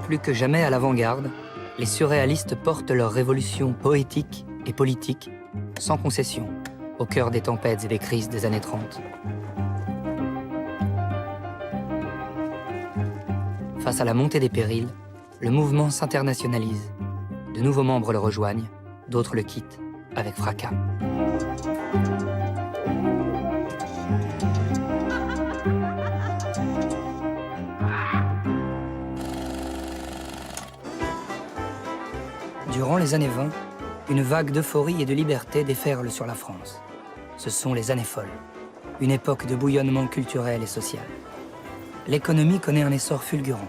Plus que jamais à l'avant-garde, les surréalistes portent leur révolution poétique et politique, sans concession, au cœur des tempêtes et des crises des années 30. Face à la montée des périls, le mouvement s'internationalise. De nouveaux membres le rejoignent, d'autres le quittent, avec fracas. Durant les années 20, une vague d'euphorie et de liberté déferle sur la France. Ce sont les années folles, une époque de bouillonnement culturel et social. L'économie connaît un essor fulgurant.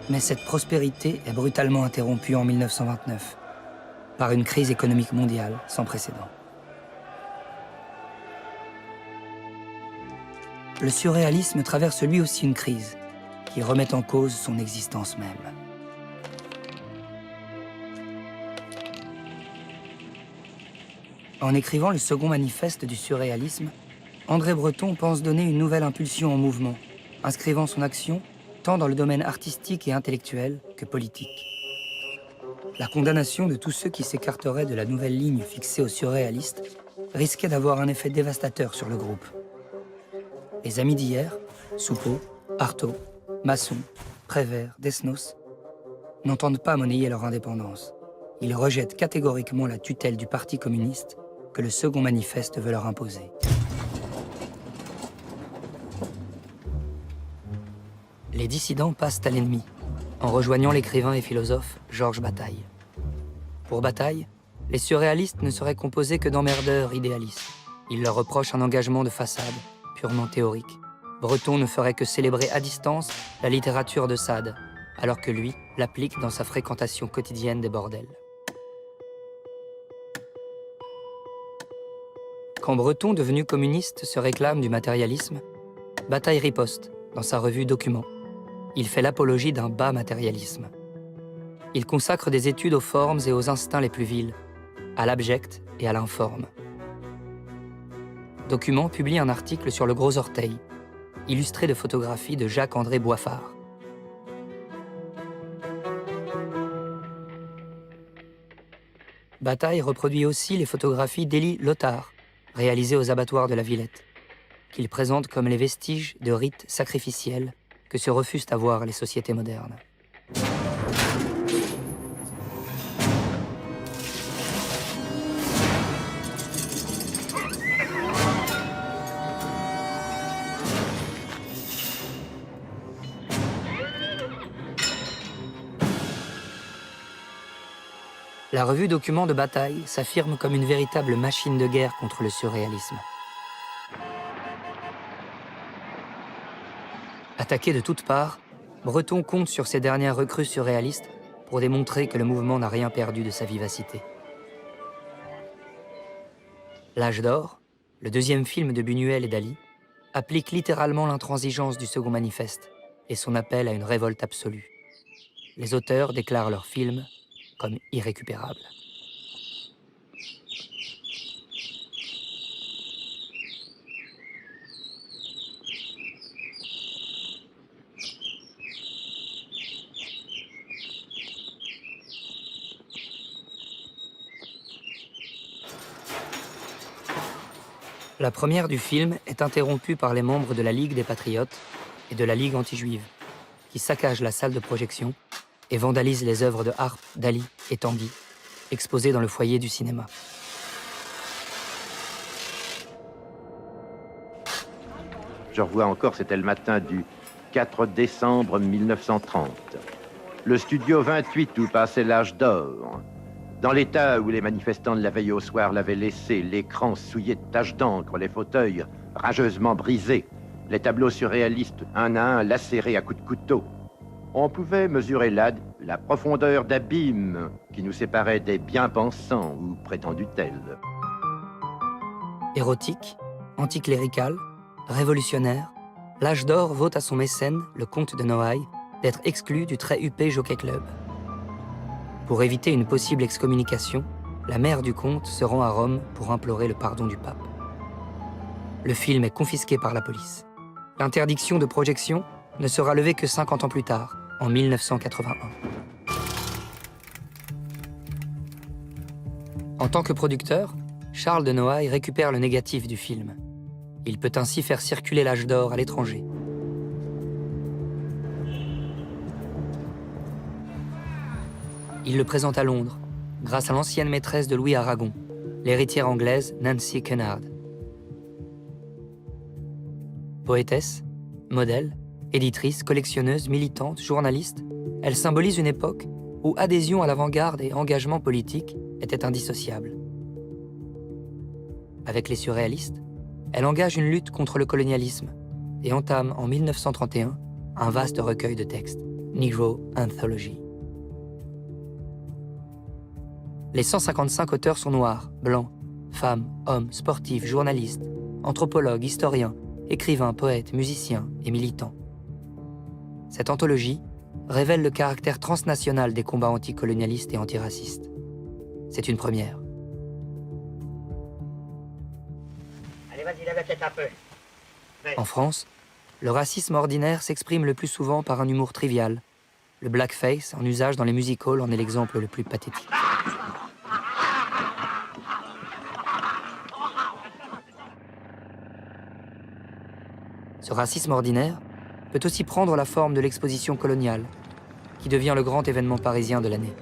Mais cette prospérité est brutalement interrompue en 1929 par une crise économique mondiale sans précédent. Le surréalisme traverse lui aussi une crise qui remet en cause son existence même. En écrivant le second manifeste du surréalisme, André Breton pense donner une nouvelle impulsion au mouvement, inscrivant son action tant dans le domaine artistique et intellectuel que politique. La condamnation de tous ceux qui s'écarteraient de la nouvelle ligne fixée aux surréalistes risquait d'avoir un effet dévastateur sur le groupe. Les amis d'hier, Soupeau, Artaud, Masson, Prévert, Desnos, n'entendent pas monnayer leur indépendance. Ils rejettent catégoriquement la tutelle du Parti communiste que le second manifeste veut leur imposer. Les dissidents passent à l'ennemi, en rejoignant l'écrivain et philosophe Georges Bataille. Pour Bataille, les surréalistes ne seraient composés que d'emmerdeurs idéalistes. Il leur reproche un engagement de façade, purement théorique. Breton ne ferait que célébrer à distance la littérature de Sade, alors que lui l'applique dans sa fréquentation quotidienne des bordels. Quand Breton, devenu communiste, se réclame du matérialisme, Bataille riposte dans sa revue Documents. Il fait l'apologie d'un bas matérialisme. Il consacre des études aux formes et aux instincts les plus vils, à l'abject et à l'informe. Documents publie un article sur le gros orteil, illustré de photographies de Jacques-André Boiffard. Bataille reproduit aussi les photographies d'Élie Lothar, réalisées aux abattoirs de la Villette, qu'il présente comme les vestiges de rites sacrificiels que se refusent à voir les sociétés modernes. La revue Documents de Bataille s'affirme comme une véritable machine de guerre contre le surréalisme. Attaqué de toutes parts, Breton compte sur ses dernières recrues surréalistes pour démontrer que le mouvement n'a rien perdu de sa vivacité. L'Âge d'or, le deuxième film de Buñuel et Dali, applique littéralement l'intransigeance du second manifeste et son appel à une révolte absolue. Les auteurs déclarent leur film comme irrécupérable. La première du film est interrompue par les membres de la Ligue des Patriotes et de la Ligue anti-juive, qui saccagent la salle de projection et vandalisent les œuvres de Harpe, Dali et Tanguy, exposées dans le foyer du cinéma. Je revois encore, c'était le matin du 4 décembre 1930. Le studio 28 où passait l'Âge d'or. Dans l'état où les manifestants de la veille au soir l'avaient laissé, l'écran souillé de taches d'encre, les fauteuils rageusement brisés, les tableaux surréalistes un à un lacérés à coups de couteau. On pouvait mesurer là la profondeur d'abîme qui nous séparait des bien-pensants ou prétendus tels. Érotique, anticlérical, révolutionnaire, l'Âge d'or vaut à son mécène, le comte de Noailles, d'être exclu du très huppé Jockey Club. Pour éviter une possible excommunication, la mère du comte se rend à Rome pour implorer le pardon du pape. Le film est confisqué par la police. L'interdiction de projection ne sera levée que 50 ans plus tard, en 1981. En tant que producteur, Charles de Noailles récupère le négatif du film. Il peut ainsi faire circuler l'âge d'or à l'étranger. Il le présente à Londres, grâce à l'ancienne maîtresse de Louis Aragon, l'héritière anglaise Nancy Kennard. Poétesse, modèle, éditrice, collectionneuse, militante, journaliste, elle symbolise une époque où adhésion à l'avant-garde et engagement politique étaient indissociables. Avec les surréalistes, elle engage une lutte contre le colonialisme et entame en 1931 un vaste recueil de textes, Negro Anthology. Les 155 auteurs sont noirs, blancs, femmes, hommes, sportifs, journalistes, anthropologues, historiens, écrivains, poètes, musiciens et militants. Cette anthologie révèle le caractère transnational des combats anticolonialistes et antiracistes. C'est une première. Allez, vas-y, lève la tête un peu. En France, le racisme ordinaire s'exprime le plus souvent par un humour trivial. Le blackface, en usage dans les music-halls, en est l'exemple le plus pathétique. Ce racisme ordinaire peut aussi prendre la forme de l'exposition coloniale, qui devient le grand événement parisien de l'année.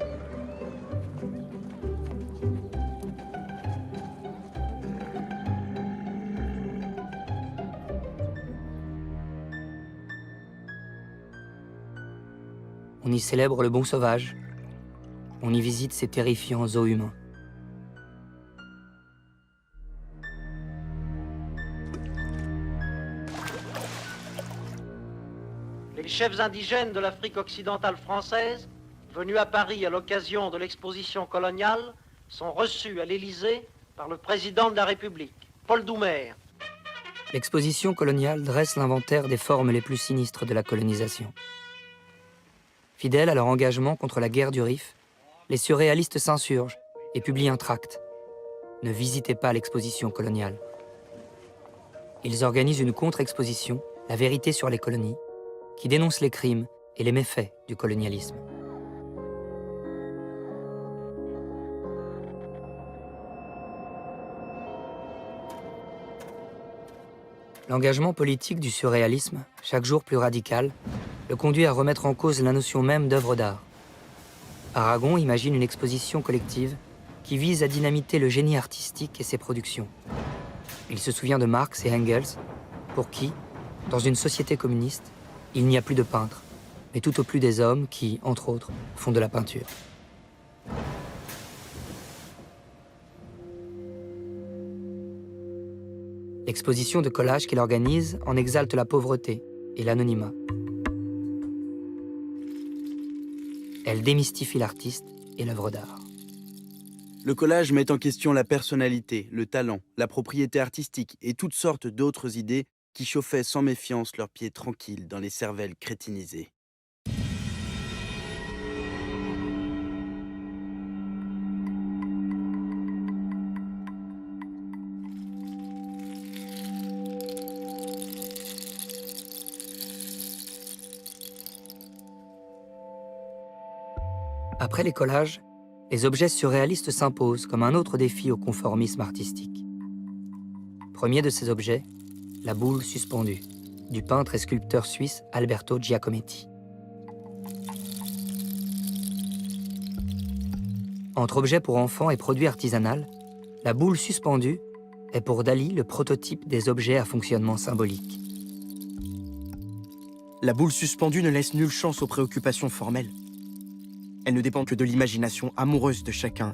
On y célèbre le bon sauvage, on y visite ces terrifiants zoos humains. Les chefs indigènes de l'Afrique occidentale française, venus à Paris à l'occasion de l'exposition coloniale, sont reçus à l'Élysée par le président de la République, Paul Doumer. L'exposition coloniale dresse l'inventaire des formes les plus sinistres de la colonisation. Fidèles à leur engagement contre la guerre du Rif, les surréalistes s'insurgent et publient un tract. Ne visitez pas l'exposition coloniale. Ils organisent une contre-exposition, La vérité sur les colonies, qui dénonce les crimes et les méfaits du colonialisme. L'engagement politique du surréalisme, chaque jour plus radical, le conduit à remettre en cause la notion même d'œuvre d'art. Aragon imagine une exposition collective qui vise à dynamiter le génie artistique et ses productions. Il se souvient de Marx et Engels, pour qui, dans une société communiste, il n'y a plus de peintres, mais tout au plus des hommes qui, entre autres, font de la peinture. L'exposition de collage qu'il organise en exalte la pauvreté et l'anonymat. Elle démystifie l'artiste et l'œuvre d'art. Le collage met en question la personnalité, le talent, la propriété artistique et toutes sortes d'autres idées qui chauffaient sans méfiance leurs pieds tranquilles dans les cervelles crétinisées. Après les collages, les objets surréalistes s'imposent comme un autre défi au conformisme artistique. Premier de ces objets, la boule suspendue, du peintre et sculpteur suisse Alberto Giacometti. Entre objets pour enfants et produits artisanal, la boule suspendue est pour Dali le prototype des objets à fonctionnement symbolique. La boule suspendue ne laisse nulle chance aux préoccupations formelles. Elle ne dépend que de l'imagination amoureuse de chacun.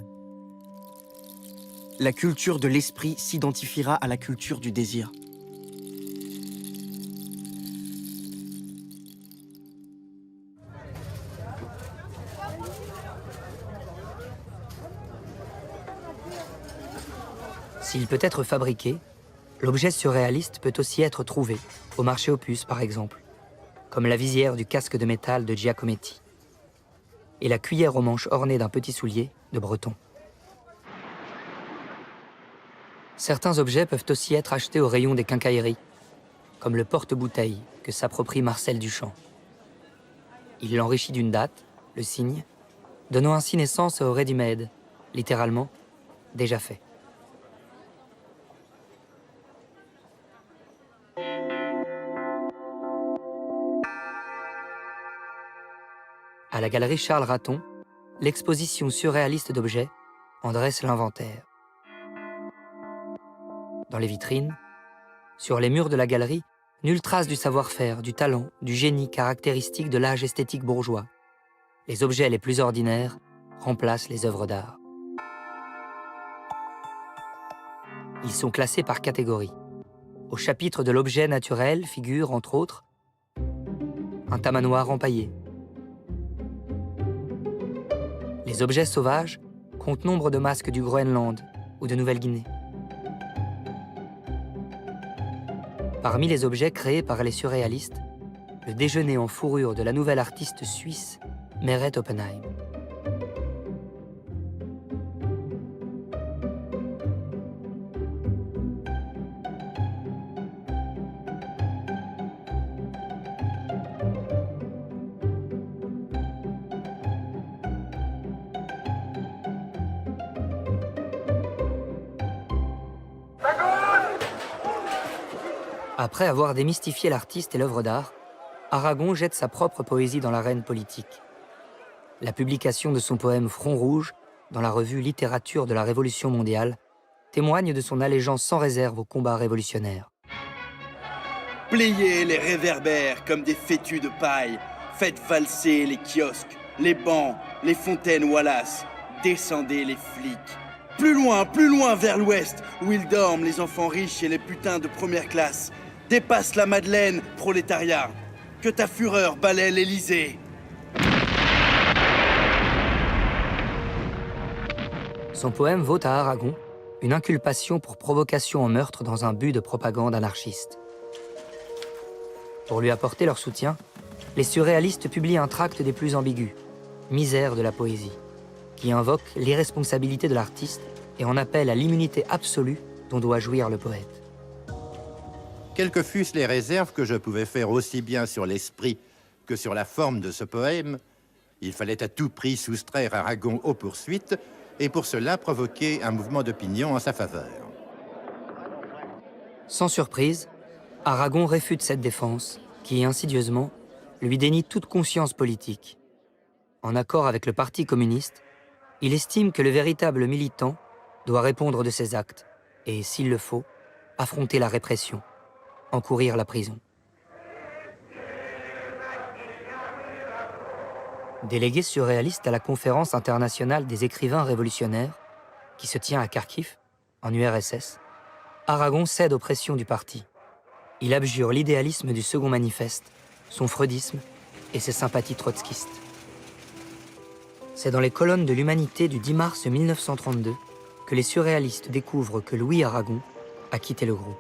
La culture de l'esprit s'identifiera à la culture du désir. S'il peut être fabriqué, l'objet surréaliste peut aussi être trouvé, au marché aux puces par exemple, comme la visière du casque de métal de Giacometti et la cuillère aux manches ornée d'un petit soulier de Breton. Certains objets peuvent aussi être achetés au rayon des quincailleries, comme le porte-bouteille que s'approprie Marcel Duchamp. Il l'enrichit d'une date, le signe, donnant ainsi naissance au ready-made, littéralement déjà fait. À la galerie Charles Raton, l'exposition surréaliste d'objets en dresse l'inventaire. Dans les vitrines, sur les murs de la galerie, nulle trace du savoir-faire, du talent, du génie caractéristique de l'âge esthétique bourgeois. Les objets les plus ordinaires remplacent les œuvres d'art. Ils sont classés par catégorie. Au chapitre de l'objet naturel figure, entre autres, un tamanoir empaillé. Les objets sauvages comptent nombre de masques du Groenland ou de Nouvelle-Guinée. Parmi les objets créés par les surréalistes, le déjeuner en fourrure de la nouvelle artiste suisse Meret Oppenheim. Après avoir démystifié l'artiste et l'œuvre d'art, Aragon jette sa propre poésie dans l'arène politique. La publication de son poème Front Rouge dans la revue Littérature de la Révolution mondiale témoigne de son allégeance sans réserve au combat révolutionnaire. Pliez les réverbères comme des fétus de paille. Faites valser les kiosques, les bancs, les fontaines Wallace. Descendez les flics. Plus loin vers l'ouest, où ils dorment les enfants riches et les putains de première classe. Dépasse la Madeleine, prolétariat. Que ta fureur balaie l'Élysée. Son poème vaut à Aragon une inculpation pour provocation en meurtre dans un but de propagande anarchiste. Pour lui apporter leur soutien, les surréalistes publient un tract des plus ambigus, Misère de la poésie, qui invoque l'irresponsabilité de l'artiste et en appelle à l'immunité absolue dont doit jouir le poète. Quelles que fussent les réserves que je pouvais faire aussi bien sur l'esprit que sur la forme de ce poème, il fallait à tout prix soustraire Aragon aux poursuites et pour cela provoquer un mouvement d'opinion en sa faveur. Sans surprise, Aragon réfute cette défense qui, insidieusement, lui dénie toute conscience politique. En accord avec le Parti communiste, il estime que le véritable militant doit répondre de ses actes et, s'il le faut, affronter la répression, encourir la prison. Délégué surréaliste à la Conférence internationale des écrivains révolutionnaires, qui se tient à Kharkiv, en URSS, Aragon cède aux pressions du parti. Il abjure l'idéalisme du second manifeste, son freudisme et ses sympathies trotskistes. C'est dans les colonnes de l'Humanité du 10 mars 1932 que les surréalistes découvrent que Louis Aragon a quitté le groupe.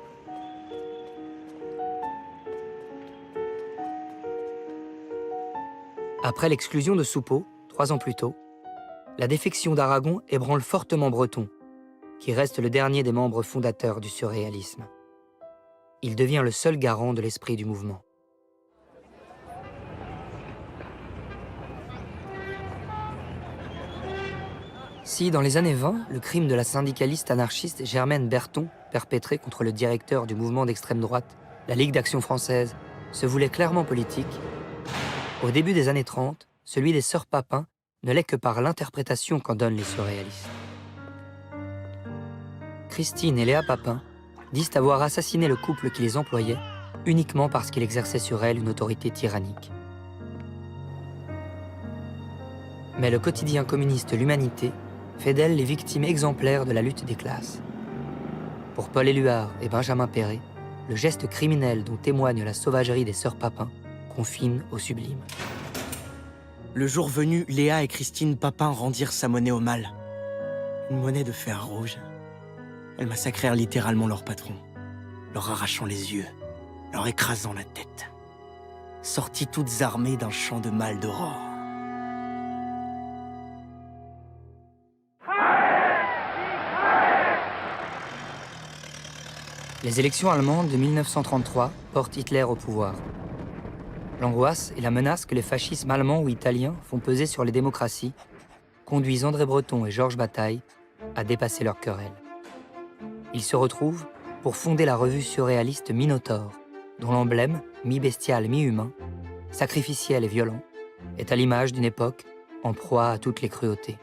Après l'exclusion de Soupeau, 3 ans plus tôt, la défection d'Aragon ébranle fortement Breton, qui reste le dernier des membres fondateurs du surréalisme. Il devient le seul garant de l'esprit du mouvement. Si, dans les années 20, le crime de la syndicaliste anarchiste Germaine Berton, perpétré contre le directeur du mouvement d'extrême droite, la Ligue d'Action française, se voulait clairement politique, au début des années 30, celui des sœurs Papin ne l'est que par l'interprétation qu'en donnent les surréalistes. Christine et Léa Papin disent avoir assassiné le couple qui les employait uniquement parce qu'il exerçait sur elles une autorité tyrannique. Mais le quotidien communiste L'Humanité fait d'elles les victimes exemplaires de la lutte des classes. Pour Paul Éluard et Benjamin Perret, le geste criminel dont témoigne la sauvagerie des sœurs Papin confine au sublime. Le jour venu, Léa et Christine Papin rendirent sa monnaie au mal. Une monnaie de fer rouge. Elles massacrèrent littéralement leur patron, leur arrachant les yeux, leur écrasant la tête. Sorties toutes armées d'un chant de mal d'aurore. Les élections allemandes de 1933 portent Hitler au pouvoir. L'angoisse et la menace que les fascismes allemands ou italiens font peser sur les démocraties conduisent André Breton et Georges Bataille à dépasser leurs querelles. Ils se retrouvent pour fonder la revue surréaliste Minotaure, dont l'emblème, mi-bestial, mi-humain, sacrificiel et violent, est à l'image d'une époque en proie à toutes les cruautés.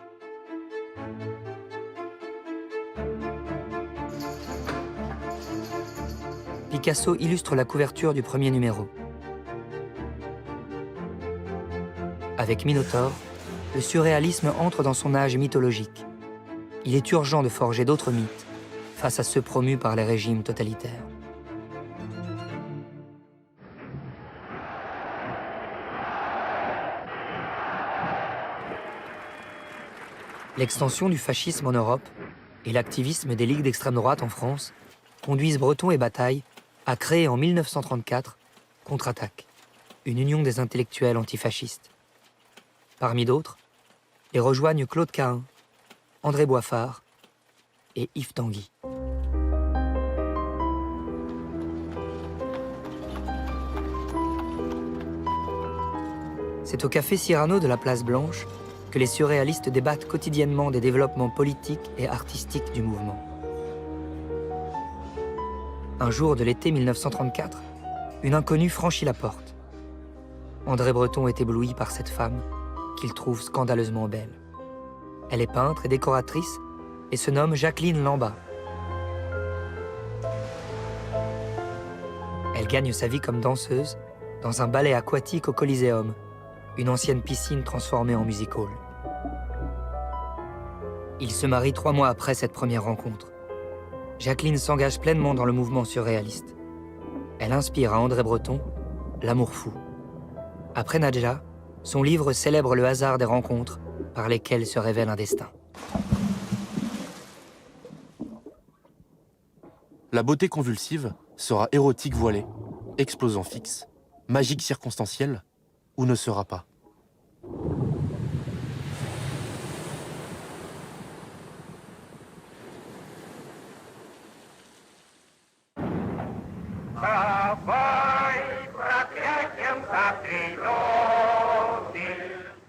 Picasso illustre la couverture du premier numéro. Avec Minotaure, le surréalisme entre dans son âge mythologique. Il est urgent de forger d'autres mythes face à ceux promus par les régimes totalitaires. L'extension du fascisme en Europe et l'activisme des ligues d'extrême droite en France conduisent Breton et Bataille à créer en 1934 Contre-Attaque, une union des intellectuels antifascistes. Parmi d'autres, les rejoignent Claude Cahun, André Boiffard et Yves Tanguy. C'est au café Cyrano de la Place Blanche que les surréalistes débattent quotidiennement des développements politiques et artistiques du mouvement. Un jour de l'été 1934, une inconnue franchit la porte. André Breton est ébloui par cette femme qu'il trouve scandaleusement belle. Elle est peintre et décoratrice et se nomme Jacqueline Lamba. Elle gagne sa vie comme danseuse dans un ballet aquatique au Coliseum, une ancienne piscine transformée en music hall. Ils se marient 3 mois après cette première rencontre. Jacqueline s'engage pleinement dans le mouvement surréaliste. Elle inspire à André Breton l'amour fou. Après Nadja, son livre célèbre le hasard des rencontres par lesquelles se révèle un destin. La beauté convulsive sera érotique voilée, explosant fixe, magique circonstancielle, ou ne sera pas.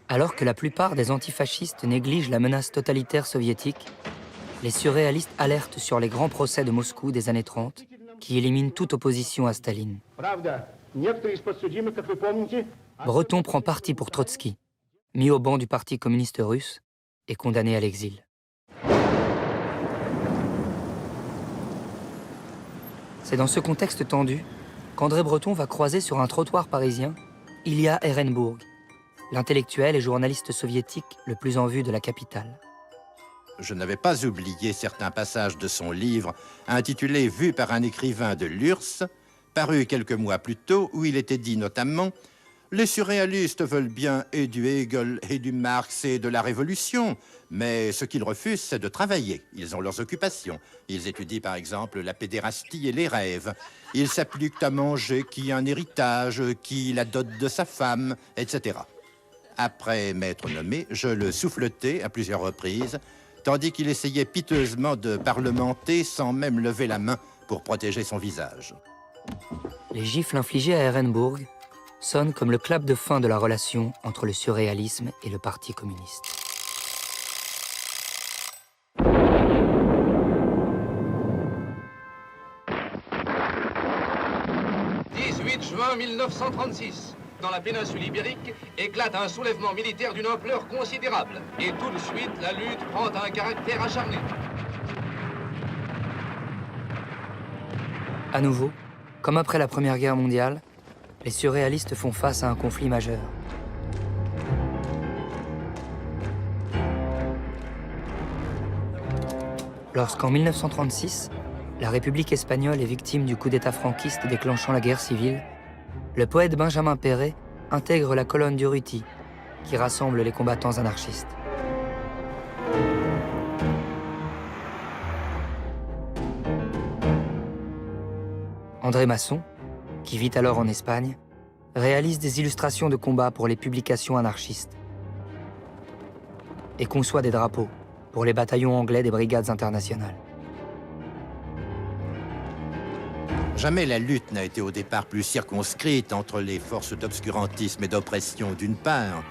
Alors que la plupart des antifascistes négligent la menace totalitaire soviétique, les surréalistes alertent sur les grands procès de Moscou des années 30 qui éliminent toute opposition à Staline. Breton prend parti pour Trotsky, mis au banc du Parti communiste russe et condamné à l'exil. C'est dans ce contexte tendu qu'André Breton va croiser sur un trottoir parisien Ilya Ehrenburg, l'intellectuel et journaliste soviétique le plus en vue de la capitale. Je n'avais pas oublié certains passages de son livre intitulé « Vu par un écrivain de l'URSS », paru quelques mois plus tôt, où il était dit notamment « Les surréalistes veulent bien et du Hegel et du Marx et de la Révolution, mais ce qu'ils refusent, c'est de travailler. Ils ont leurs occupations. Ils étudient par exemple la pédérastie et les rêves. Ils s'appliquent à manger qui a un héritage, qui la dot de sa femme, etc. » Après m'être nommé, je le souffletai à plusieurs reprises, tandis qu'il essayait piteusement de parlementer sans même lever la main pour protéger son visage. Les gifles infligées à Ehrenburg sonnent comme le clap de fin de la relation entre le surréalisme et le Parti communiste. « 18 juin 1936. Dans la péninsule ibérique, éclate un soulèvement militaire d'une ampleur considérable. Et tout de suite, la lutte prend un caractère acharné. » À nouveau, comme après la Première Guerre mondiale, les surréalistes font face à un conflit majeur. Lorsqu'en 1936, la République espagnole est victime du coup d'État franquiste déclenchant la guerre civile, le poète Benjamin Péret intègre la colonne d'Urruti, qui rassemble les combattants anarchistes. André Masson, qui vit alors en Espagne, réalise des illustrations de combats pour les publications anarchistes et conçoit des drapeaux pour les bataillons anglais des brigades internationales. Jamais la lutte n'a été au départ plus circonscrite entre les forces d'obscurantisme et d'oppression d'une part,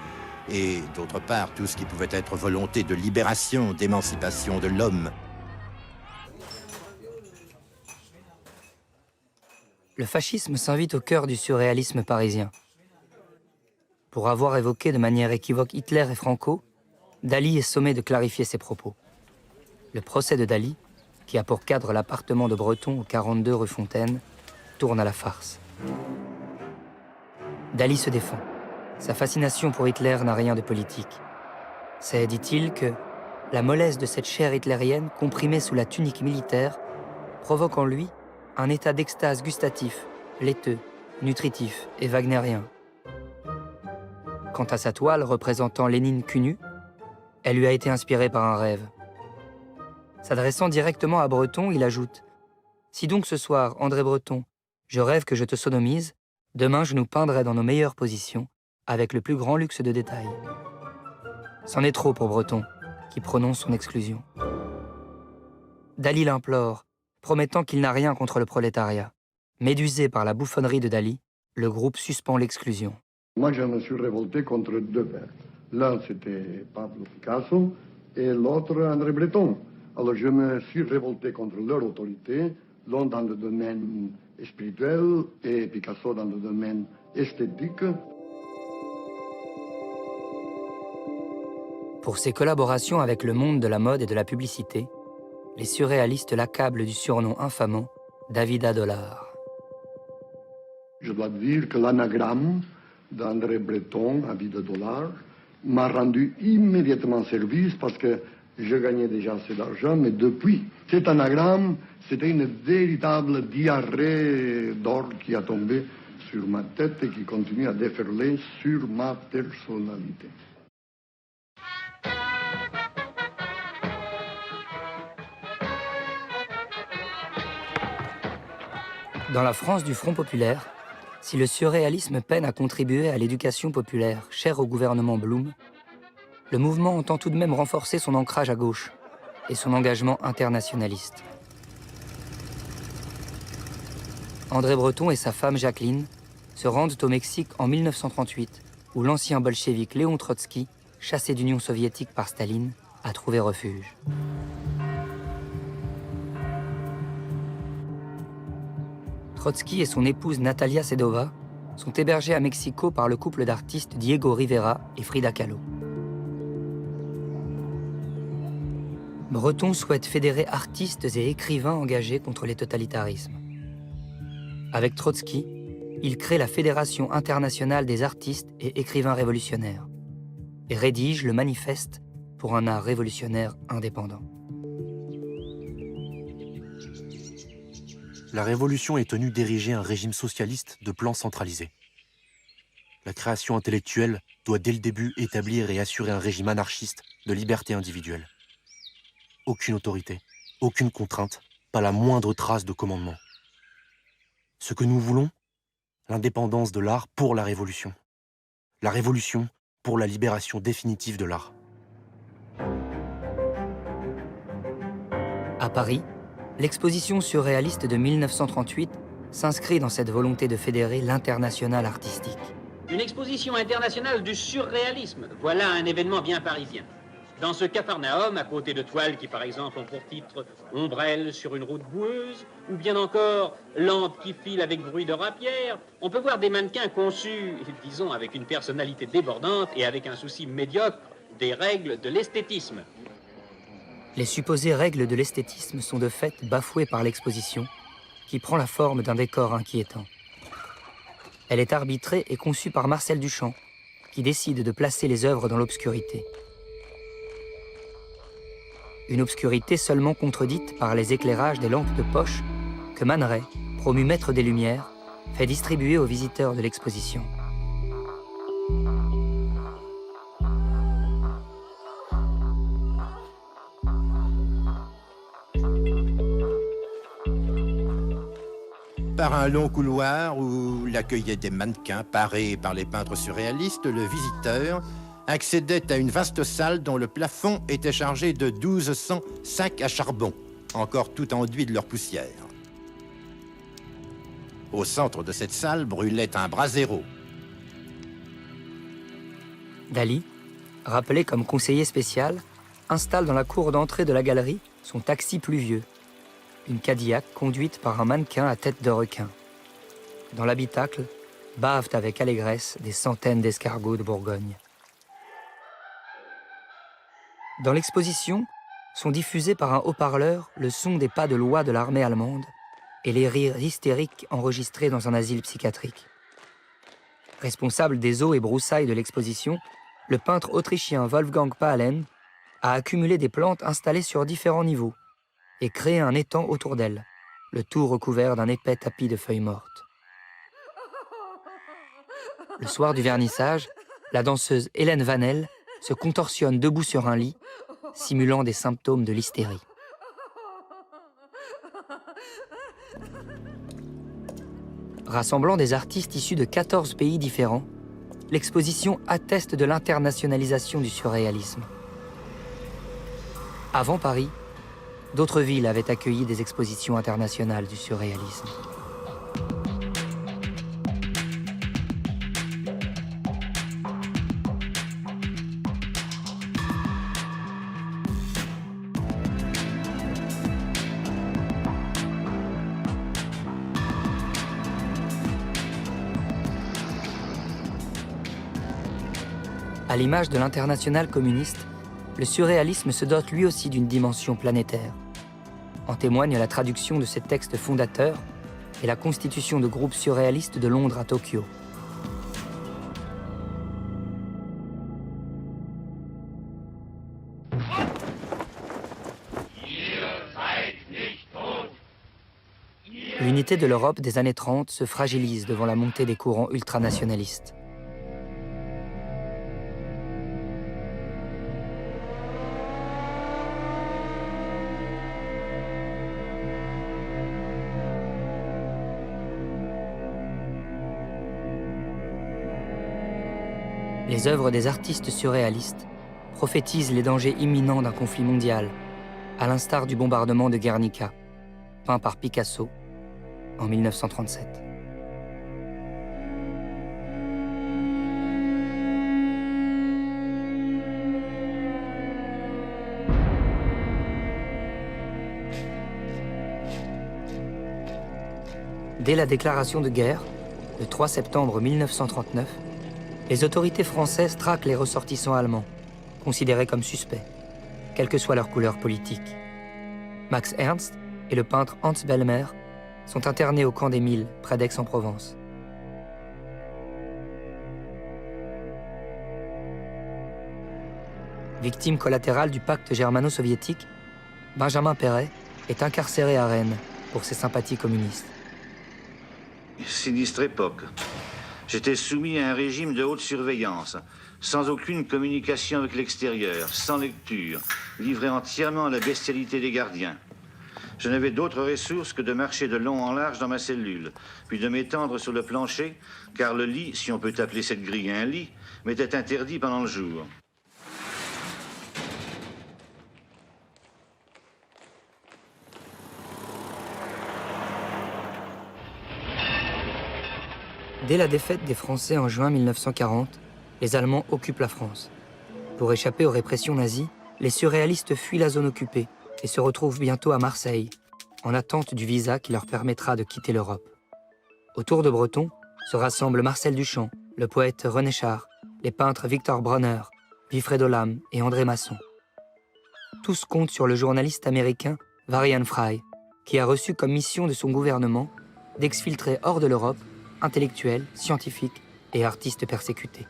et d'autre part tout ce qui pouvait être volonté de libération, d'émancipation de l'homme. Le fascisme s'invite au cœur du surréalisme parisien. Pour avoir évoqué de manière équivoque Hitler et Franco, Dali est sommé de clarifier ses propos. Le procès de Dali, qui a pour cadre l'appartement de Breton au 42 rue Fontaine, tourne à la farce. Dali se défend. Sa fascination pour Hitler n'a rien de politique. C'est, dit-il, que la mollesse de cette chair hitlérienne comprimée sous la tunique militaire provoque en lui un état d'extase gustatif, laiteux, nutritif et wagnérien. Quant à sa toile représentant Lénine cul nu, elle lui a été inspirée par un rêve. S'adressant directement à Breton, il ajoute « Si donc ce soir, André Breton, je rêve que je te sodomise, demain je nous peindrai dans nos meilleures positions, avec le plus grand luxe de détails. » C'en est trop pour Breton, qui prononce son exclusion. Dali l'implore, promettant qu'il n'a rien contre le prolétariat. Médusé par la bouffonnerie de Dali, le groupe suspend l'exclusion. Moi, je me suis révolté contre deux pères. L'un, c'était Pablo Picasso, et l'autre, André Breton. Alors, je me suis révolté contre leur autorité, l'un dans le domaine spirituel et Picasso dans le domaine esthétique. Pour ses collaborations avec le monde de la mode et de la publicité, les surréalistes l'accablent du surnom infamant Davida Dollar. Je dois dire que l'anagramme d'André Breton, Davida Dollar, m'a rendu immédiatement service parce que je gagnais déjà assez d'argent, mais depuis, cet anagramme, c'était une véritable diarrhée d'or qui a tombé sur ma tête et qui continue à déferler sur ma personnalité. Dans la France du Front populaire, si le surréalisme peine à contribuer à l'éducation populaire chère au gouvernement Blum, le mouvement entend tout de même renforcer son ancrage à gauche et son engagement internationaliste. André Breton et sa femme Jacqueline se rendent au Mexique en 1938, où l'ancien bolchevique Léon Trotsky, chassé d'Union soviétique par Staline, a trouvé refuge. Trotsky et son épouse Natalia Sedova sont hébergés à Mexico par le couple d'artistes Diego Rivera et Frida Kahlo. Breton souhaite fédérer artistes et écrivains engagés contre les totalitarismes. Avec Trotsky, il crée la Fédération internationale des artistes et écrivains révolutionnaires et rédige le manifeste pour un art révolutionnaire indépendant. La Révolution est tenue d'ériger un régime socialiste de plan centralisé. La création intellectuelle doit dès le début établir et assurer un régime anarchiste de liberté individuelle. Aucune autorité, aucune contrainte, pas la moindre trace de commandement. Ce que nous voulons, l'indépendance de l'art pour la Révolution. La Révolution pour la libération définitive de l'art. À Paris, l'exposition surréaliste de 1938 s'inscrit dans cette volonté de fédérer l'international artistique. Une exposition internationale du surréalisme, voilà un événement bien parisien. Dans ce Capharnaüm, à côté de toiles qui, par exemple, ont pour titre « Ombrelle sur une route boueuse » ou bien encore « Lampe qui file avec bruit de rapière », on peut voir des mannequins conçus, disons, avec une personnalité débordante et avec un souci médiocre des règles de l'esthétisme. Les supposées règles de l'esthétisme sont de fait bafouées par l'exposition, qui prend la forme d'un décor inquiétant. Elle est arbitrée et conçue par Marcel Duchamp, qui décide de placer les œuvres dans l'obscurité. Une obscurité seulement contredite par les éclairages des lampes de poche que Man Ray, promu maître des Lumières, fait distribuer aux visiteurs de l'exposition. Par un long couloir où l'accueillaient des mannequins parés par les peintres surréalistes, le visiteur accédait à une vaste salle dont le plafond était chargé de 1200 sacs à charbon, encore tout enduits de leur poussière. Au centre de cette salle brûlait un brasero. Dali, rappelé comme conseiller spécial, installe dans la cour d'entrée de la galerie son taxi pluvieux, une Cadillac conduite par un mannequin à tête de requin. Dans l'habitacle, bavent avec allégresse des centaines d'escargots de Bourgogne. Dans l'exposition, sont diffusés par un haut-parleur le son des pas de loi de l'armée allemande et les rires hystériques enregistrés dans un asile psychiatrique. Responsable des eaux et broussailles de l'exposition, le peintre autrichien Wolfgang Paalen a accumulé des plantes installées sur différents niveaux et créé un étang autour d'elles, le tout recouvert d'un épais tapis de feuilles mortes. Le soir du vernissage, la danseuse Hélène Vanel se contorsionne debout sur un lit, simulant des symptômes de l'hystérie. Rassemblant des artistes issus de 14 pays différents, l'exposition atteste de l'internationalisation du surréalisme. Avant Paris, d'autres villes avaient accueilli des expositions internationales du surréalisme. À l'image de l'internationale communiste, le surréalisme se dote lui aussi d'une dimension planétaire. En témoigne la traduction de ses textes fondateurs et la constitution de groupes surréalistes de Londres à Tokyo. L'unité de l'Europe des années 30 se fragilise devant la montée des courants ultranationalistes. Les œuvres des artistes surréalistes prophétisent les dangers imminents d'un conflit mondial, à l'instar du bombardement de Guernica, peint par Picasso en 1937. Dès la déclaration de guerre, le 3 septembre 1939, les autorités françaises traquent les ressortissants allemands, considérés comme suspects, quelle que soit leur couleur politique. Max Ernst et le peintre Hans Bellmer sont internés au camp des Milles, près d'Aix-en-Provence. Victime collatérale du pacte germano-soviétique, Benjamin Perret est incarcéré à Rennes pour ses sympathies communistes. Sinistre époque. J'étais soumis à un régime de haute surveillance, sans aucune communication avec l'extérieur, sans lecture, livré entièrement à la bestialité des gardiens. Je n'avais d'autre ressource que de marcher de long en large dans ma cellule, puis de m'étendre sur le plancher, car le lit, si on peut appeler cette grille un lit, m'était interdit pendant le jour. Dès la défaite des Français en juin 1940, les Allemands occupent la France. Pour échapper aux répressions nazies, les surréalistes fuient la zone occupée et se retrouvent bientôt à Marseille, en attente du visa qui leur permettra de quitter l'Europe. Autour de Breton se rassemblent Marcel Duchamp, le poète René Char, les peintres Victor Bronner, Wilfredo Lam et André Masson. Tous comptent sur le journaliste américain Varian Fry, qui a reçu comme mission de son gouvernement d'exfiltrer hors de l'Europe intellectuels, scientifiques et artistes persécutés.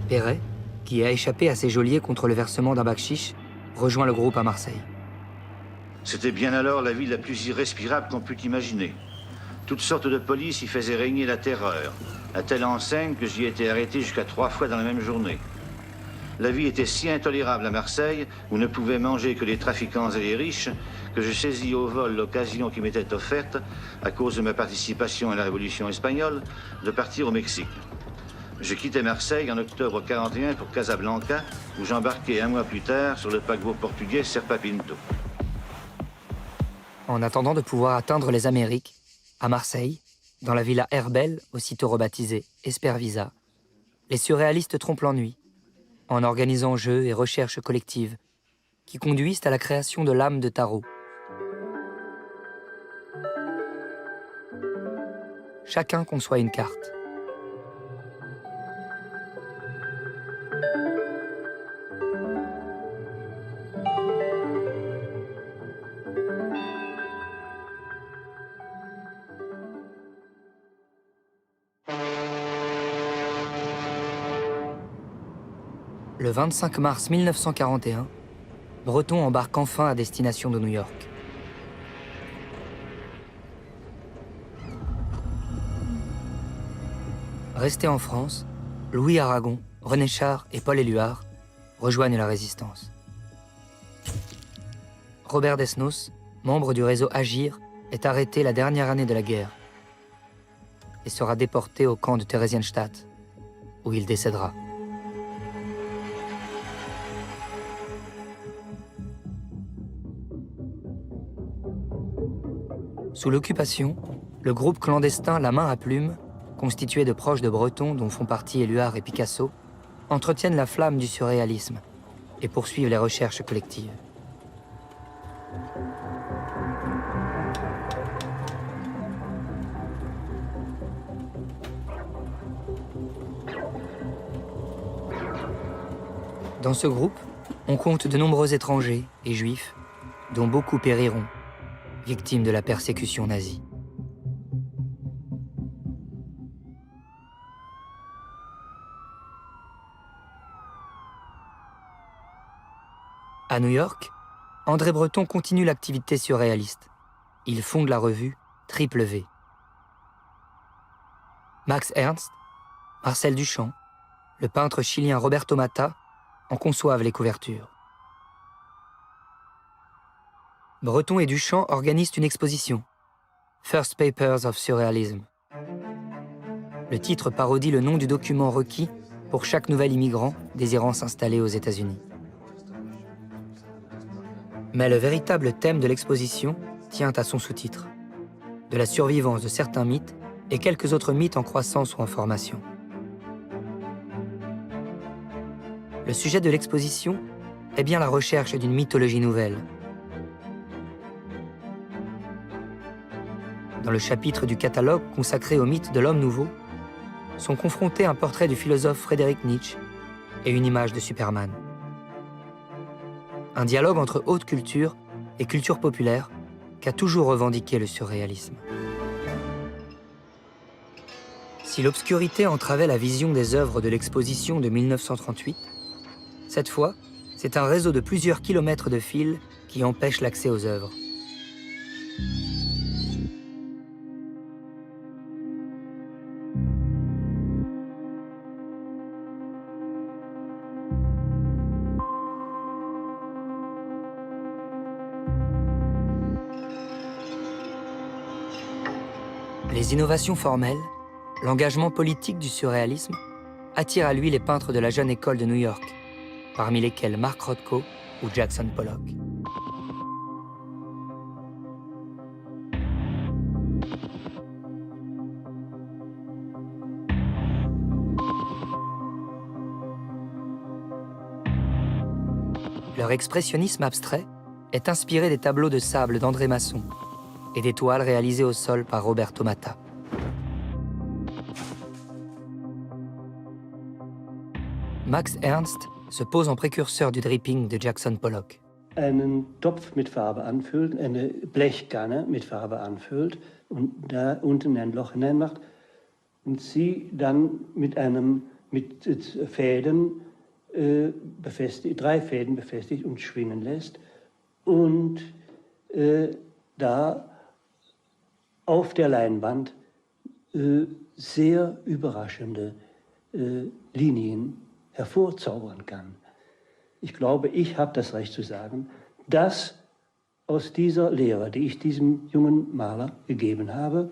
Perret, qui a échappé à ses geôliers contre le versement d'un bakchich, rejoint le groupe à Marseille. C'était bien alors la ville la plus irrespirable qu'on pût imaginer. Toutes sortes de polices y faisaient régner la terreur, à telle enseigne que j'y étais arrêté jusqu'à 3 fois dans la même journée. La vie était si intolérable à Marseille, où ne pouvaient manger que les trafiquants et les riches, que je saisis au vol l'occasion qui m'était offerte, à cause de ma participation à la Révolution espagnole, de partir au Mexique. Je quittais Marseille en octobre 1941 pour Casablanca, où j'embarquais un mois plus tard sur le paquebot portugais Serpa Pinto. En attendant de pouvoir atteindre les Amériques, à Marseille, dans la villa Herbel, aussitôt rebaptisée Espervisa, les surréalistes trompent l'ennui en organisant jeux et recherches collectives qui conduisent à la création de lames de tarot. Chacun conçoit une carte. Le 25 mars 1941, Breton embarque enfin à destination de New York. Restés en France, Louis Aragon, René Char et Paul Éluard rejoignent la résistance. Robert Desnos, membre du réseau Agir, est arrêté la dernière année de la guerre et sera déporté au camp de Theresienstadt, où il décédera. Sous l'occupation, le groupe clandestin La Main à Plume, constitué de proches de Breton dont font partie Éluard et Picasso, entretiennent la flamme du surréalisme et poursuivent les recherches collectives. Dans ce groupe, on compte de nombreux étrangers et juifs, dont beaucoup périront, victimes de la persécution nazie. À New York, André Breton continue l'activité surréaliste. Il fonde la revue Triple V. Max Ernst, Marcel Duchamp, le peintre chilien Roberto Matta en conçoivent les couvertures. Breton et Duchamp organisent une exposition, First Papers of Surrealism. Le titre parodie le nom du document requis pour chaque nouvel immigrant désirant s'installer aux États-Unis. Mais le véritable thème de l'exposition tient à son sous-titre, de la survivance de certains mythes et quelques autres mythes en croissance ou en formation. Le sujet de l'exposition est bien la recherche d'une mythologie nouvelle. Dans le chapitre du catalogue consacré au mythe de l'homme nouveau, sont confrontés un portrait du philosophe Friedrich Nietzsche et une image de Superman. Un dialogue entre haute culture et culture populaire qu'a toujours revendiqué le surréalisme. Si l'obscurité entravait la vision des œuvres de l'exposition de 1938, cette fois, c'est un réseau de plusieurs kilomètres de fils qui empêche l'accès aux œuvres. Les innovations formelles, l'engagement politique du surréalisme attirent à lui les peintres de la jeune école de New York, parmi lesquels Mark Rothko ou Jackson Pollock. Leur expressionnisme abstrait est inspiré des tableaux de sable d'André Masson et des toiles réalisées au sol par Roberto Matta. Max Ernst se pose en précurseur du dripping de Jackson Pollock. Einen Topf mit Farbe anfüllt, eine Blechkanne mit Farbe anfüllt und da unten ein Loch hineinmacht und sie dann mit Fäden befestigt, 3 Fäden befestigt und schwingen lässt und da auf der Leinwand sehr überraschende Linien hervorzaubern kann. Ich glaube, ich habe das Recht zu sagen, dass aus dieser Lehre, die ich diesem jungen Maler gegeben habe,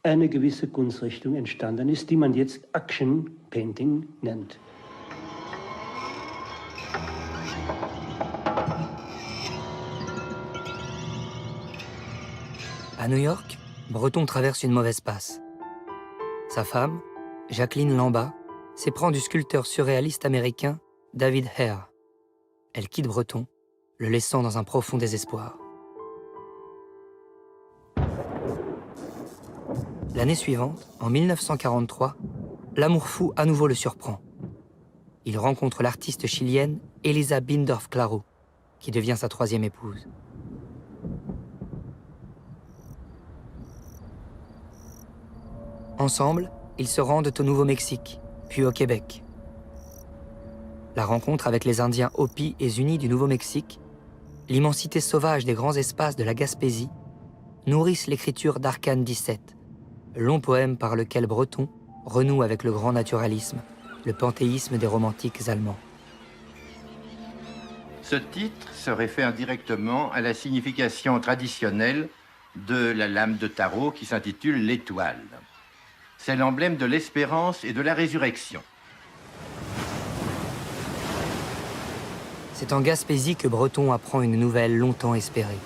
eine gewisse Kunstrichtung entstanden ist, die man jetzt Action Painting nennt. À New York, Breton traverse une mauvaise passe. Sa femme, Jacqueline Lamba, s'éprend du sculpteur surréaliste américain David Hare. Elle quitte Breton, le laissant dans un profond désespoir. L'année suivante, en 1943, l'amour fou à nouveau le surprend. Il rencontre l'artiste chilienne Elisa Bindorf Claro, qui devient sa troisième épouse. Ensemble, ils se rendent au Nouveau-Mexique, puis au Québec. La rencontre avec les Indiens Hopi et Zuni du Nouveau-Mexique, l'immensité sauvage des grands espaces de la Gaspésie, nourrissent l'écriture d'Arcane 17, long poème par lequel Breton renoue avec le grand naturalisme, le panthéisme des romantiques allemands. Ce titre se réfère directement à la signification traditionnelle de la lame de tarot qui s'intitule l'étoile. C'est l'emblème de l'espérance et de la résurrection. C'est en Gaspésie que Breton apprend une nouvelle longtemps espérée.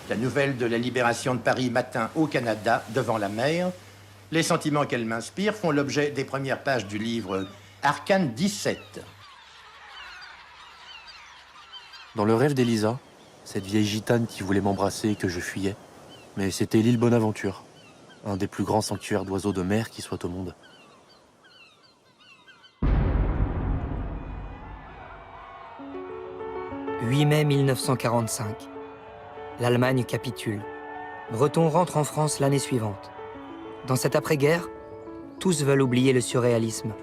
La nouvelle de la libération de Paris matin au Canada, devant la mer. Les sentiments qu'elle m'inspire font l'objet des premières pages du livre Arcane 17. Dans le rêve d'Elisa, cette vieille gitane qui voulait m'embrasser et que je fuyais, mais c'était l'île Bonaventure, un des plus grands sanctuaires d'oiseaux de mer qui soit au monde. « 8 mai 1945. L'Allemagne capitule. Breton rentre en France l'année suivante. Dans cette après-guerre, tous veulent oublier le surréalisme,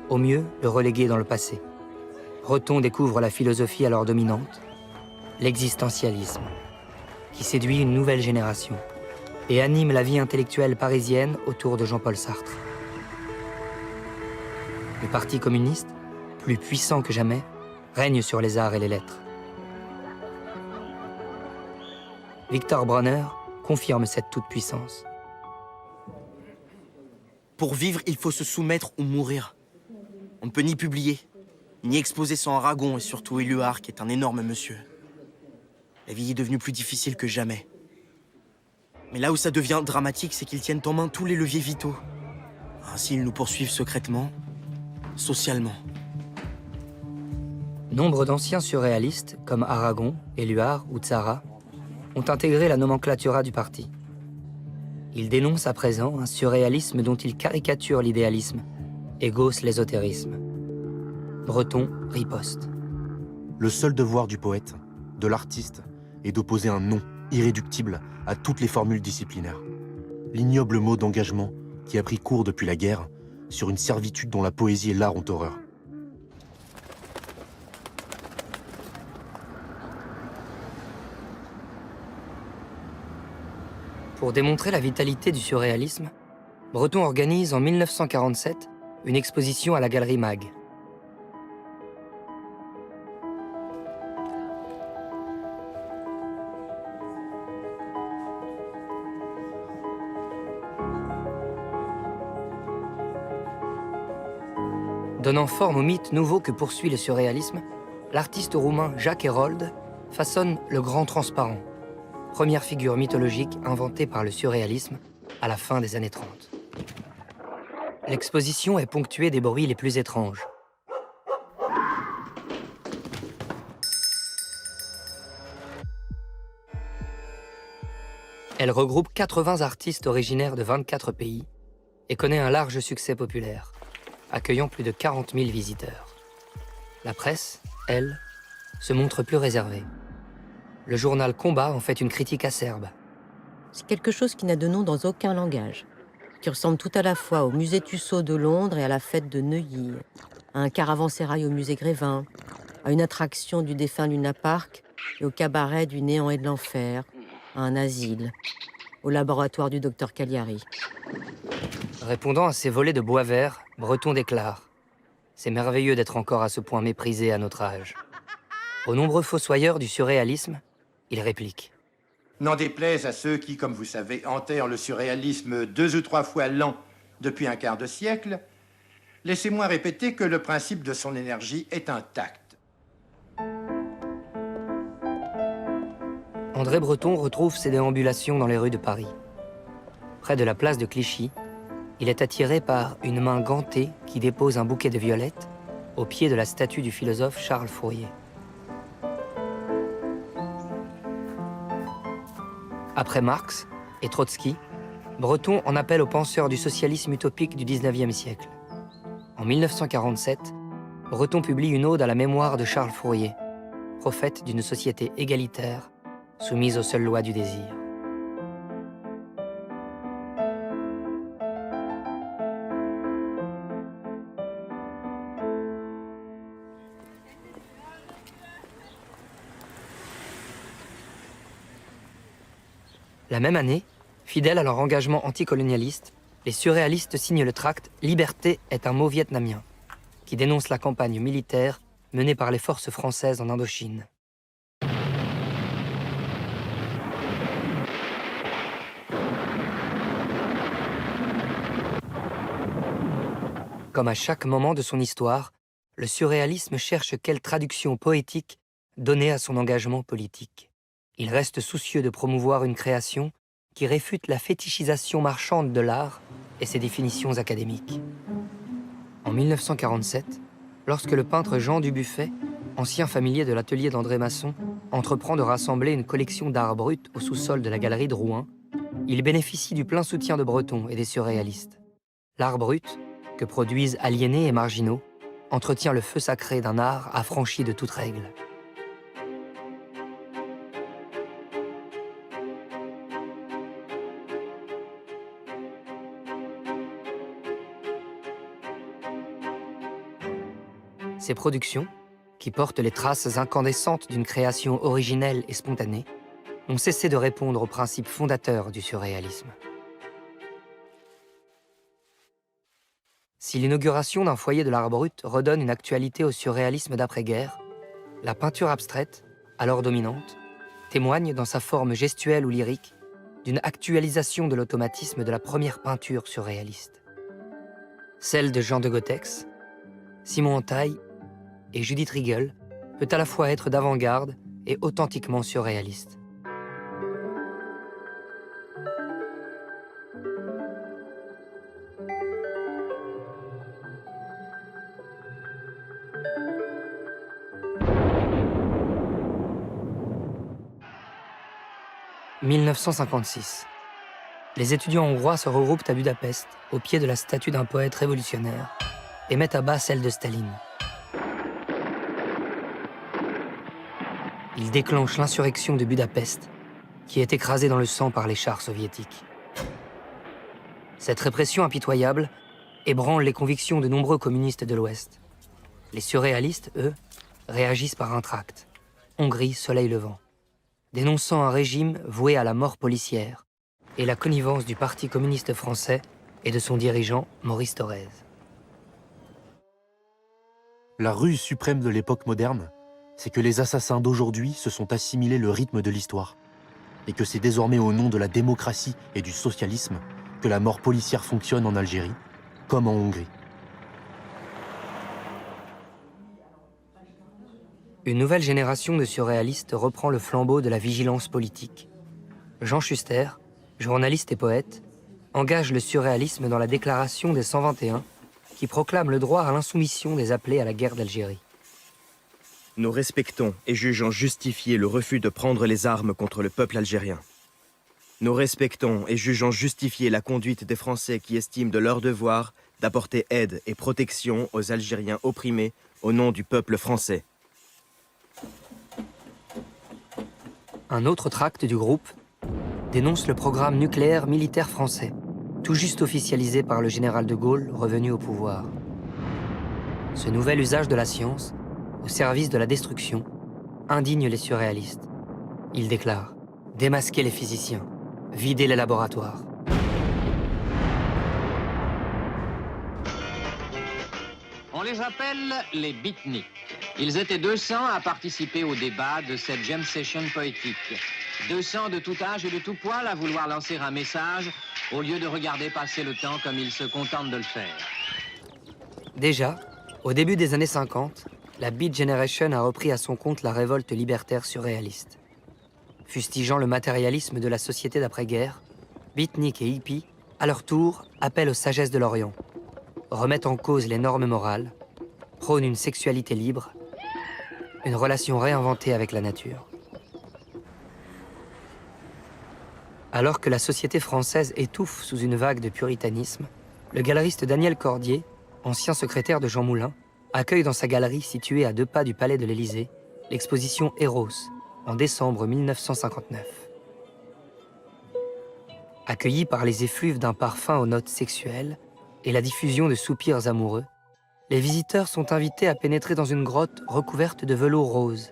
au mieux le reléguer dans le passé. Breton découvre la philosophie alors dominante, l'existentialisme, qui séduit une nouvelle génération et anime la vie intellectuelle parisienne autour de Jean-Paul Sartre. Le Parti communiste, plus puissant que jamais, règne sur les arts et les lettres. Victor Bronner confirme cette toute-puissance. Pour vivre, il faut se soumettre ou mourir. On ne peut ni publier, ni exposer sans Aragon et surtout Éluard, qui est un énorme monsieur. La vie est devenue plus difficile que jamais. Mais là où ça devient dramatique, c'est qu'ils tiennent en main tous les leviers vitaux. Ainsi, ils nous poursuivent secrètement, socialement. Nombre d'anciens surréalistes, comme Aragon, Éluard ou Tzara, ont intégré la nomenclatura du parti. Ils dénoncent à présent un surréalisme dont ils caricaturent l'idéalisme et gaussent l'ésotérisme. Breton riposte. Le seul devoir du poète, de l'artiste, est d'opposer un non irréductible à toutes les formules disciplinaires. L'ignoble mot d'engagement qui a pris cours depuis la guerre sur une servitude dont la poésie et l'art ont horreur. Pour démontrer la vitalité du surréalisme, Breton organise en 1947 une exposition à la Galerie Mag. Donnant forme au mythe nouveau que poursuit le surréalisme, l'artiste roumain Jacques Herold façonne le Grand Transparent, première figure mythologique inventée par le surréalisme à la fin des années 30. L'exposition est ponctuée des bruits les plus étranges. Elle regroupe 80 artistes originaires de 24 pays et connaît un large succès populaire, accueillant plus de 40 000 visiteurs. La presse, elle, se montre plus réservée. Le journal Combat en fait une critique acerbe. C'est quelque chose qui n'a de nom dans aucun langage, qui ressemble tout à la fois au musée Tussaud de Londres et à la fête de Neuilly, à un caravansérail au musée Grévin, à une attraction du défunt Luna Park et au cabaret du néant et de l'enfer, à un asile, au laboratoire du docteur Cagliari. Répondant à ces volets de bois vert, Breton déclare « C'est merveilleux d'être encore à ce point méprisé à notre âge. » Aux nombreux fossoyeurs du surréalisme, il réplique. N'en déplaise à ceux qui, comme vous savez, enterrent le surréalisme 2 ou 3 fois l'an depuis un quart de siècle, laissez-moi répéter que le principe de son énergie est intact. André Breton retrouve ses déambulations dans les rues de Paris. Près de la place de Clichy, il est attiré par une main gantée qui dépose un bouquet de violettes au pied de la statue du philosophe Charles Fourier. Après Marx et Trotsky, Breton en appelle aux penseurs du socialisme utopique du XIXe siècle. En 1947, Breton publie une ode à la mémoire de Charles Fourier, prophète d'une société égalitaire, soumise aux seules lois du désir. La même année, fidèles à leur engagement anticolonialiste, les surréalistes signent le tract « Liberté est un mot vietnamien », qui dénonce la campagne militaire menée par les forces françaises en Indochine. Comme à chaque moment de son histoire, le surréalisme cherche quelle traduction poétique donner à son engagement politique. Il reste soucieux de promouvoir une création qui réfute la fétichisation marchande de l'art et ses définitions académiques. En 1947, lorsque le peintre Jean Dubuffet, ancien familier de l'atelier d'André Masson, entreprend de rassembler une collection d'art brut au sous-sol de la galerie de Rouen, il bénéficie du plein soutien de Breton et des surréalistes. L'art brut, que produisent aliénés et marginaux, entretient le feu sacré d'un art affranchi de toute règle. Ces productions, qui portent les traces incandescentes d'une création originelle et spontanée, ont cessé de répondre aux principes fondateurs du surréalisme. Si l'inauguration d'un foyer de l'art brut redonne une actualité au surréalisme d'après-guerre, la peinture abstraite, alors dominante, témoigne dans sa forme gestuelle ou lyrique d'une actualisation de l'automatisme de la première peinture surréaliste. Celle de Jean de Gotex, Simon Entaille et Judith Riegel peut à la fois être d'avant-garde et authentiquement surréaliste. « 1956. Les étudiants hongrois se regroupent à Budapest, au pied de la statue d'un poète révolutionnaire, et mettent à bas celle de Staline. Ils déclenchent l'insurrection de Budapest, qui est écrasée dans le sang par les chars soviétiques. Cette répression impitoyable ébranle les convictions de nombreux communistes de l'Ouest. Les surréalistes, eux, réagissent par un tract, Hongrie, soleil levant, dénonçant un régime voué à la mort policière et la connivence du Parti communiste français et de son dirigeant, Maurice Thorez. La ruse suprême de l'époque moderne, c'est que les assassins d'aujourd'hui se sont assimilés le rythme de l'histoire, et que c'est désormais au nom de la démocratie et du socialisme que la mort policière fonctionne en Algérie, comme en Hongrie. Une nouvelle génération de surréalistes reprend le flambeau de la vigilance politique. Jean Schuster, journaliste et poète, engage le surréalisme dans la Déclaration des 121, qui proclame le droit à l'insoumission des appelés à la guerre d'Algérie. Nous respectons et jugeons justifié le refus de prendre les armes contre le peuple algérien. Nous respectons et jugeons justifié la conduite des Français qui estiment de leur devoir d'apporter aide et protection aux Algériens opprimés au nom du peuple français. Un autre tract du groupe dénonce le programme nucléaire militaire français, tout juste officialisé par le général de Gaulle revenu au pouvoir. Ce nouvel usage de la science, au service de la destruction, indigne les surréalistes. Il déclare « Démasquer les physiciens, vider les laboratoires ». On les appelle les beatniks. Ils étaient 200 à participer au débat de cette jam session poétique. 200 de tout âge et de tout poil à vouloir lancer un message au lieu de regarder passer le temps comme ils se contentent de le faire. Déjà, au début des années 50, la Beat Generation a repris à son compte la révolte libertaire surréaliste. Fustigeant le matérialisme de la société d'après-guerre, beatniks et hippies à leur tour, appellent aux sagesses de l'Orient, remettent en cause les normes morales, prônent une sexualité libre, une relation réinventée avec la nature. Alors que la société française étouffe sous une vague de puritanisme, le galeriste Daniel Cordier, ancien secrétaire de Jean Moulin, accueille dans sa galerie située à 2 pas du palais de l'Élysée l'exposition Eros en décembre 1959. Accueillis par les effluves d'un parfum aux notes sexuelles et la diffusion de soupirs amoureux, les visiteurs sont invités à pénétrer dans une grotte recouverte de velours rose.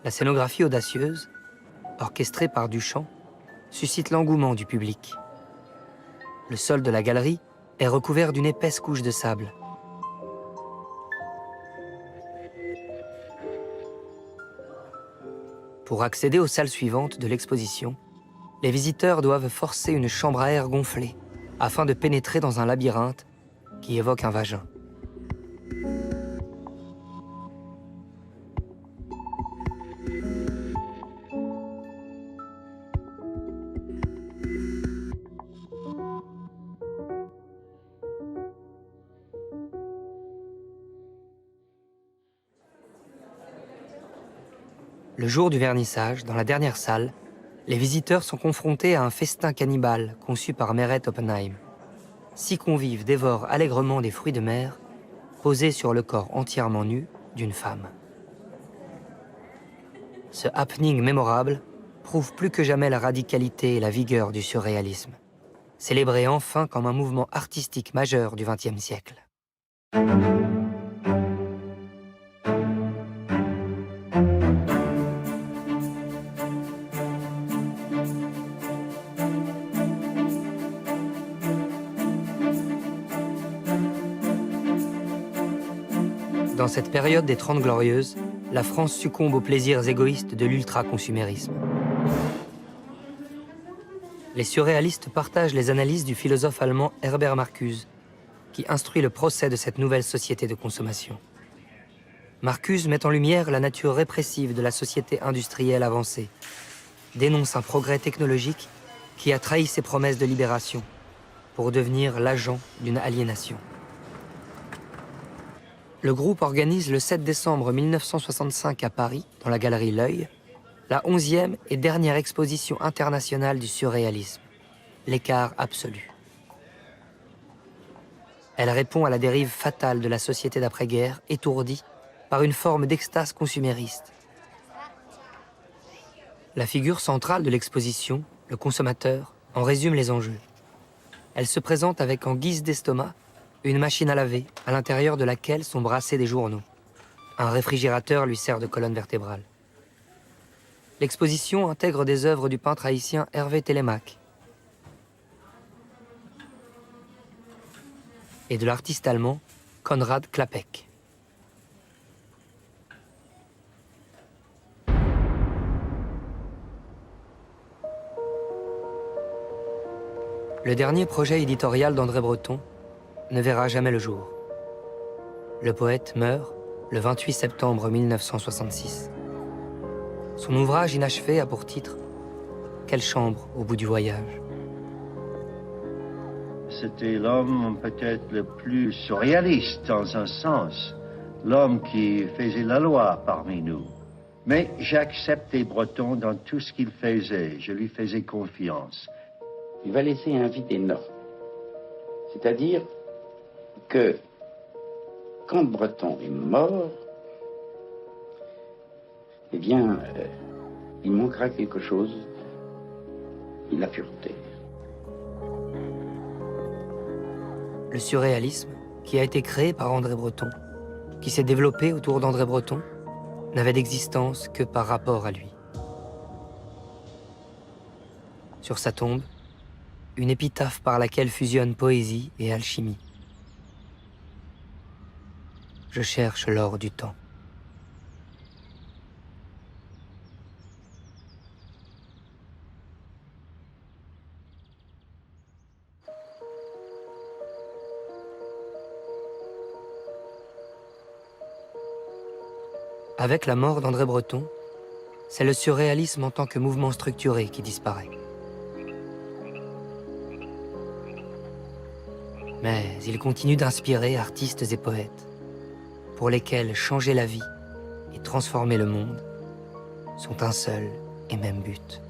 La scénographie audacieuse, orchestrée par Duchamp, suscite l'engouement du public. Le sol de la galerie est recouvert d'une épaisse couche de sable. Pour accéder aux salles suivantes de l'exposition, les visiteurs doivent forcer une chambre à air gonflée afin de pénétrer dans un labyrinthe qui évoque un vagin. Le jour du vernissage, dans la dernière salle, les visiteurs sont confrontés à un festin cannibale conçu par Meret Oppenheim. 6 convives dévorent allègrement des fruits de mer posés sur le corps entièrement nu d'une femme. Ce happening mémorable prouve plus que jamais la radicalité et la vigueur du surréalisme, célébré enfin comme un mouvement artistique majeur du XXe siècle. Dans cette période des 30 Glorieuses, la France succombe aux plaisirs égoïstes de l'ultra-consumérisme. Les surréalistes partagent les analyses du philosophe allemand Herbert Marcuse, qui instruit le procès de cette nouvelle société de consommation. Marcuse met en lumière la nature répressive de la société industrielle avancée, dénonce un progrès technologique qui a trahi ses promesses de libération pour devenir l'agent d'une aliénation. Le groupe organise le 7 décembre 1965 à Paris, dans la galerie L'Œil, la 11e et dernière exposition internationale du surréalisme, l'écart absolu. Elle répond à la dérive fatale de la société d'après-guerre, étourdie par une forme d'extase consumériste. La figure centrale de l'exposition, le consommateur, en résume les enjeux. Elle se présente avec en guise d'estomac une machine à laver, à l'intérieur de laquelle sont brassés des journaux. Un réfrigérateur lui sert de colonne vertébrale. L'exposition intègre des œuvres du peintre haïtien Hervé Télémaque et de l'artiste allemand Konrad Klapek. Le dernier projet éditorial d'André Breton ne verra jamais le jour. Le poète meurt le 28 septembre 1966. Son ouvrage inachevé a pour titre « Quelle chambre au bout du voyage ?» C'était l'homme peut-être le plus surréaliste dans un sens, l'homme qui faisait la loi parmi nous. Mais j'acceptais Breton dans tout ce qu'il faisait, je lui faisais confiance. Il va laisser un vide énorme. C'est-à-dire que quand Breton est mort, eh bien, il manquera quelque chose, la pureté. Le surréalisme, qui a été créé par André Breton, qui s'est développé autour d'André Breton, n'avait d'existence que par rapport à lui. Sur sa tombe, une épitaphe par laquelle fusionnent poésie et alchimie. Je cherche l'or du temps. Avec la mort d'André Breton, c'est le surréalisme en tant que mouvement structuré qui disparaît. Mais il continue d'inspirer artistes et poètes, pour lesquels changer la vie et transformer le monde sont un seul et même but.